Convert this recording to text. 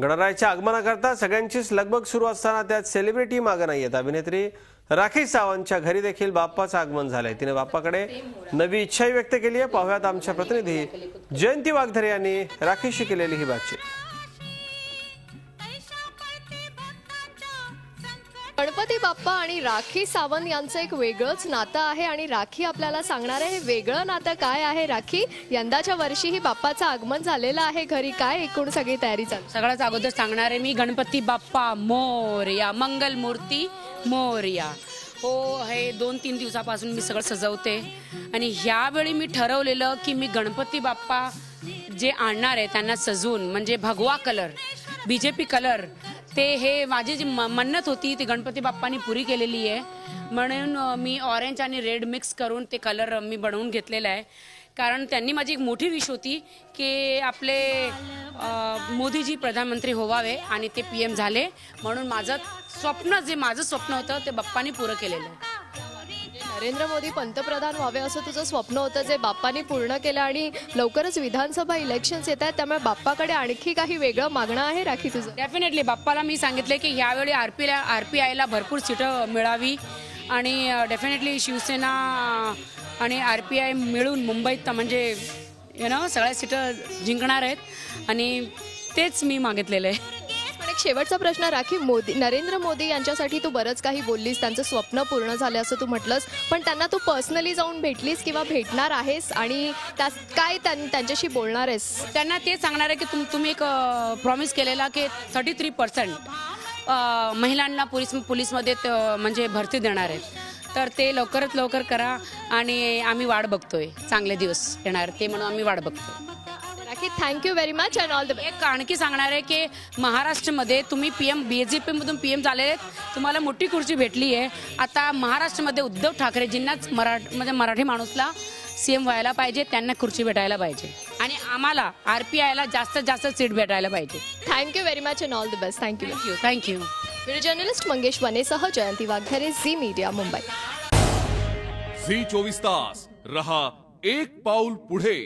गणरायाच्या आगमनाकरता सगळ्यांचीच लगबग सुरू असताना त्यात सेलिब्रिटी मागे नाही येत। अभिनेत्री राखी सावंतच्या घरी देखील बाप्पाचं आगमन झालंय। तिने बाप्पाकडे नवी इच्छाही व्यक्त केली आहे। पाहुयात आमच्या प्रतिनिधी जयंती वाघधरे यांनी राखीशी केलेली ही बातचीत। गणपती बाप्पा आणि राखी सावंत यांचं एक वेगळंच नातं आहे आणि राखी आपल्याला सांगणार आहे हे वेगळं नातं काय आहे। राखी, यंदाच्या वर्षीही बाप्पाचं आगमन झालेलं आहे घरी, काय एकूण सगळी तयारी चालू? सगळ्यात अगोदर सांगणार आहे मी, गणपती बाप्पा मोरया, मंगल मूर्ती मोरया। हो, हे 2-3 दिवसापासून मी सगळं सजवते आणि ह्यावेळी मी ठरवलेलं की मी गणपती बाप्पा जे आणणार आहे त्यांना सजवून, म्हणजे भगवा कलर, बीजेपी कलर, ते हे माझी जी मन्नत होती ती गणपती बाप्पांनी पुरी केलेली आहे। म्हणून मी ऑरेंज आणि रेड मिक्स करून ते कलर मी बनवून घेतलेला आहे। कारण त्यांनी माझी एक मोठी विश होती की आपले मोदीजी प्रधानमंत्री व्हावे आणि ते PM झाले, म्हणून माझं स्वप्न होतं ते बाप्पांनी पुरं केलेलं आहे। नरेंद्र मोदी पंतप्रधान व्हावे असं तुझं स्वप्न होतं, जे बाप्पांनी पूर्ण केलं आणि लवकरच विधानसभा इलेक्शन्स येत आहेत, त्यामुळे बाप्पाकडे आणखी काही वेगळं मागणं आहे राखी तुझं? डेफिनेटली बाप्पाला मी सांगितले की यावेळी RPIला भरपूर सीटं मिळावी आणि डेफिनेटली शिवसेना आणि RPI मिळून मुंबईत म्हणजे सगळ्या सीटं जिंकणार आहेत आणि तेच मी मागितलेलं आहे। एक शेवटचा प्रश्न राखी, नरेंद्र मोदी यांच्यासाठी तू बरंच काही बोललीस, त्यांचं स्वप्न पूर्ण झाले असं तू म्हटलंस, पण त्यांना तू पर्सनली जाऊन भेटलीस किंवा भेटणार आहेस आणि काय त्यांच्याशी बोलणार आहेस? त्यांना ते सांगणार आहे की तुम्ही एक प्रॉमिस केलेला की 33% महिलांना पोलीसमध्ये म्हणजे भरती देणार आहेत, तर ते लवकरात लवकर करा आणि आम्ही वाट बघतोय, चांगले दिवस येणार ते म्हणून आम्ही वाट बघतोय। Rakhi, thank you very much and all the best. एक आणखी सांगणार आहे की महाराष्ट्रामध्ये तुम्ही BJP मधून PM झाले, तुम्हाला मोठी खुर्ची भेटली आहे। आता महाराष्ट्रामध्ये उद्धव ठाकरे जिन्नाच मराठी माणूसला CM व्हायला पाहिजे, त्यांना खुर्ची भेटायला पाहिजे आणि आम्हाला RPIला जास्तीत जास्त सीट भेटायला पाहिजे। Thank you very much and all the best. Thank you. Thank you. Video journalist Mangesh वनेसह जयंती वाघधरे, झी मीडिया, मुंबई। झी 24 तास रहा एक पाऊल पुढे।